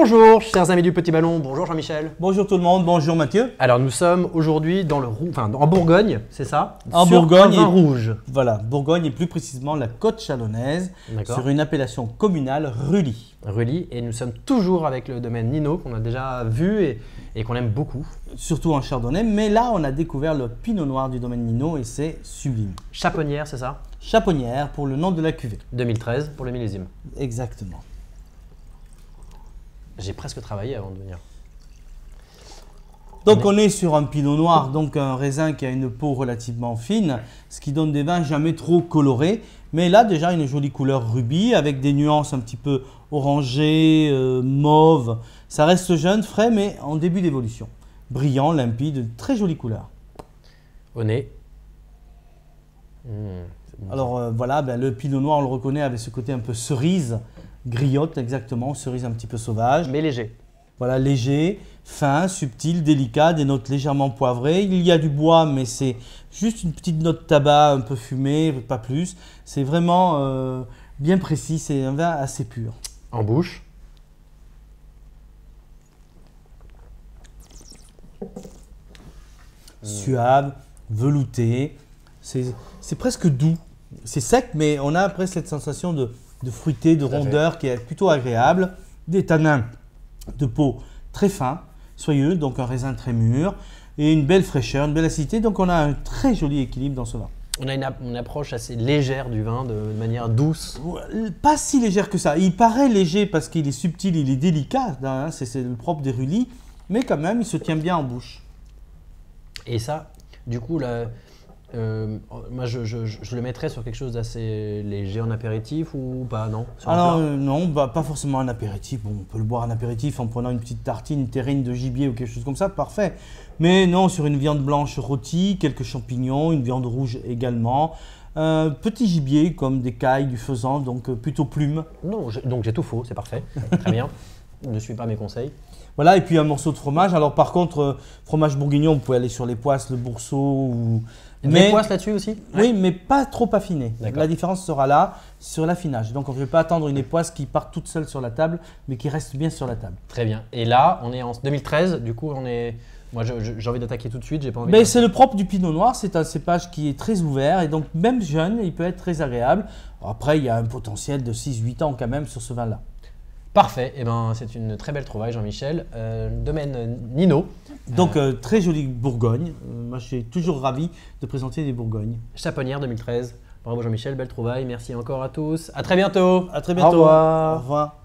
Bonjour chers amis du Petit Ballon, bonjour Jean-Michel. Bonjour tout le monde, bonjour Mathieu. Alors nous sommes aujourd'hui dans en Bourgogne, c'est ça? En sur Bourgogne, un vin rouge. Voilà, Bourgogne et plus précisément la côte chalonnaise, sur une appellation communale Rully. Rully, et nous sommes toujours avec le domaine Nino qu'on a déjà vu et qu'on aime beaucoup. Surtout en chardonnay, mais là on a découvert le pinot noir du domaine Nino et c'est sublime. Chaponnière, c'est ça? Chaponnière pour le nom de la cuvée. 2013 pour le millésime. Exactement. J'ai presque travaillé avant de venir. Donc on est sur un pinot noir, donc un raisin qui a une peau relativement fine, ce qui donne des vins jamais trop colorés. Mais là déjà une jolie couleur rubis avec des nuances un petit peu orangées, mauve. Ça reste jeune, frais mais en début d'évolution. Brillant, limpide, très jolie couleur. Au nez. Bon. Alors voilà, le pinot noir on le reconnaît avec ce côté un peu cerise, griotte exactement, cerise un petit peu sauvage. Mais léger. Voilà, léger, fin, subtil, délicat, des notes légèrement poivrées. Il y a du bois, mais c'est juste une petite note de tabac un peu fumée, pas plus. C'est vraiment bien précis, c'est un vin assez pur. En bouche. Suave, velouté, c'est presque doux. C'est sec, mais on a après cette sensation de fruité, de rondeur qui est plutôt agréable. Des tanins de peau très fins, soyeux, donc un raisin très mûr et une belle fraîcheur, une belle acidité. Donc on a un très joli équilibre dans ce vin. On a une approche assez légère du vin, de manière douce. Pas si légère que ça. Il paraît léger parce qu'il est subtil, il est délicat, hein, c'est le propre des Rully, mais quand même il se tient bien en bouche. Et ça, du coup, là, moi je le mettrais sur quelque chose d'assez léger en apéritif ou pas, non? Alors non, pas forcément un apéritif. Bon, on peut le boire en apéritif en prenant une petite tartine, une terrine de gibier ou quelque chose comme ça, parfait. Mais non, sur une viande blanche rôtie, quelques champignons, une viande rouge également. Petit gibier comme des cailles, du faisan, donc plutôt plume. Non, donc j'ai tout faux, c'est parfait. Très bien. Ne suis pas mes conseils. Voilà, et puis un morceau de fromage. Alors par contre, fromage bourguignon, vous pouvez aller sur les poisses, le boursault ou… Des poisses là-dessus aussi? Oui, mais pas trop affiné. La différence sera là, sur l'affinage. Donc on ne veut pas attendre une époisse qui part toute seule sur la table, mais qui reste bien sur la table. Très bien. Et là, on est en 2013, du coup, moi j'ai envie d'attaquer tout de suite, j'ai pas envie. C'est le propre du pinot noir, c'est un cépage qui est très ouvert et donc même jeune, il peut être très agréable. Après, il y a un potentiel de 6-8 ans quand même sur ce vin-là. Parfait, c'est une très belle trouvaille Jean-Michel. Domaine Nino. Donc très jolie Bourgogne, moi je suis toujours ravi de présenter des Bourgognes. Chaponnière 2013, bravo Jean-Michel, belle trouvaille, merci encore à tous, à très bientôt. À très bientôt, Au revoir. Au revoir.